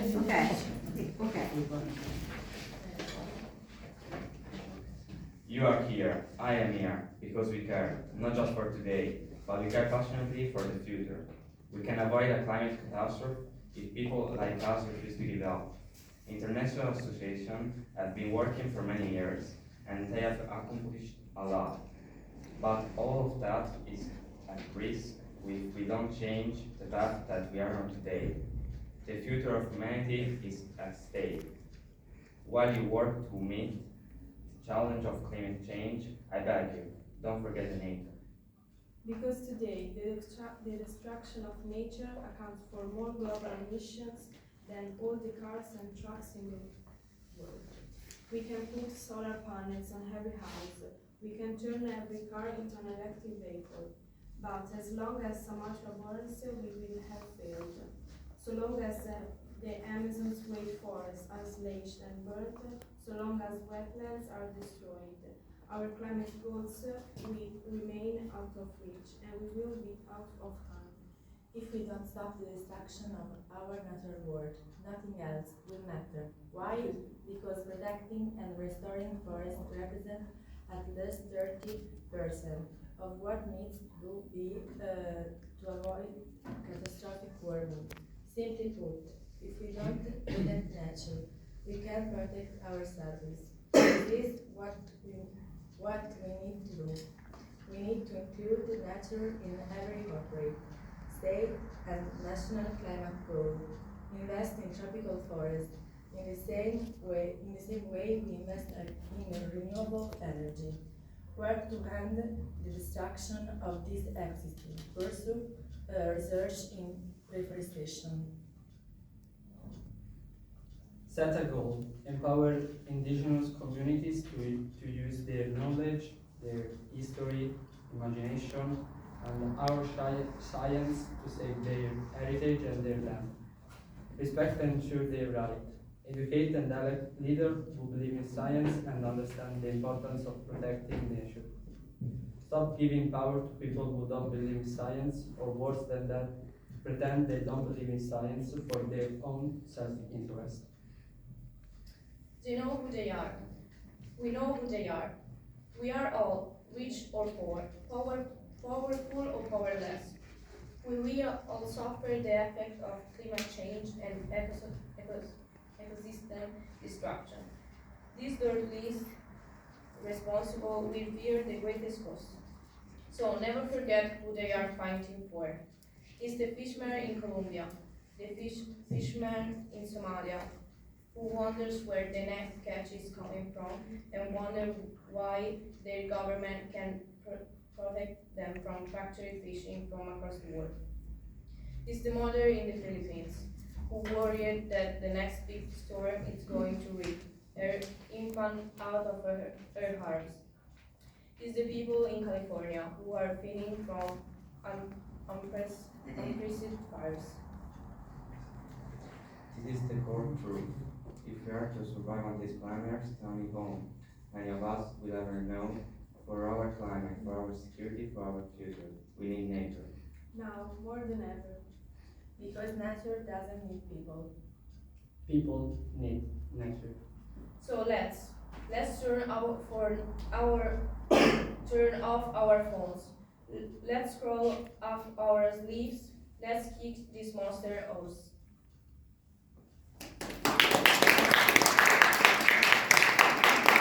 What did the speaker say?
Okay. Okay. You are here, I am here, because we care, not just for today, but we care passionately for the future. We can avoid a climate catastrophe if people like us refuse to give up. International associations have been working for many years, and they have accomplished a lot. But all of that is at risk if we don't change the path that we are on today. The future of humanity is at stake. While you work to meet the challenge of climate change, I beg you, don't forget the nature. Because today, the destruction of nature accounts for more global emissions than all the cars and trucks in the world. We can put solar panels on every house. We can turn every car into an electric vehicle. But as long as so much laborers, we will have failed. So long as the Amazon's rainforests are slashed and burned, so long as wetlands are destroyed, our climate goals will remain out of reach, and we will be out of time. If we don't stop the destruction of our natural world, nothing else will matter. Why? Because protecting and restoring forests represent at least 30% of what needs to be to avoid catastrophic warming. Simply put, if we don't protect nature, we can protect ourselves. This is what we need to do. We need to include nature in every corporate, state, and national climate goal. Invest in tropical forests. In the same way, we invest in renewable energy. Work to end the destruction of this ecosystem. Pursue research in reforestation. Set a goal. Empower indigenous communities to use their knowledge, their history, imagination, and our science to save their heritage and their land. Respect and ensure their right. Educate and elect leaders who believe in science and understand the importance of protecting nature. Stop giving power to people who don't believe in science, or worse than that, pretend they don't believe in science for their own self-interest. Do you know who they are? We know who they are. We are all, rich or poor, powerful or powerless. We will all suffer the effect of climate change and ecosystem destruction. These third least responsible will bear the greatest cost. So never forget who they are fighting for. It's the fisherman in Colombia, the fisherman in Somalia, who wonders where the next catch is coming from and wonder why their government can protect them from factory fishing from across the world. It's the mother in the Philippines, who worried that the next big storm is going to rip her infant out of her arms. It's the people in California who are fleeing from unprecedented fires. This is the core truth. If we are to survive on this planet, tell home, many of us will ever know, for our climate, for our security, for our future, we need nature. Now, more than ever. Because nature doesn't need people. People need nature. So let's turn turn off our phones. Let's scroll off our sleeves. Let's kick this monster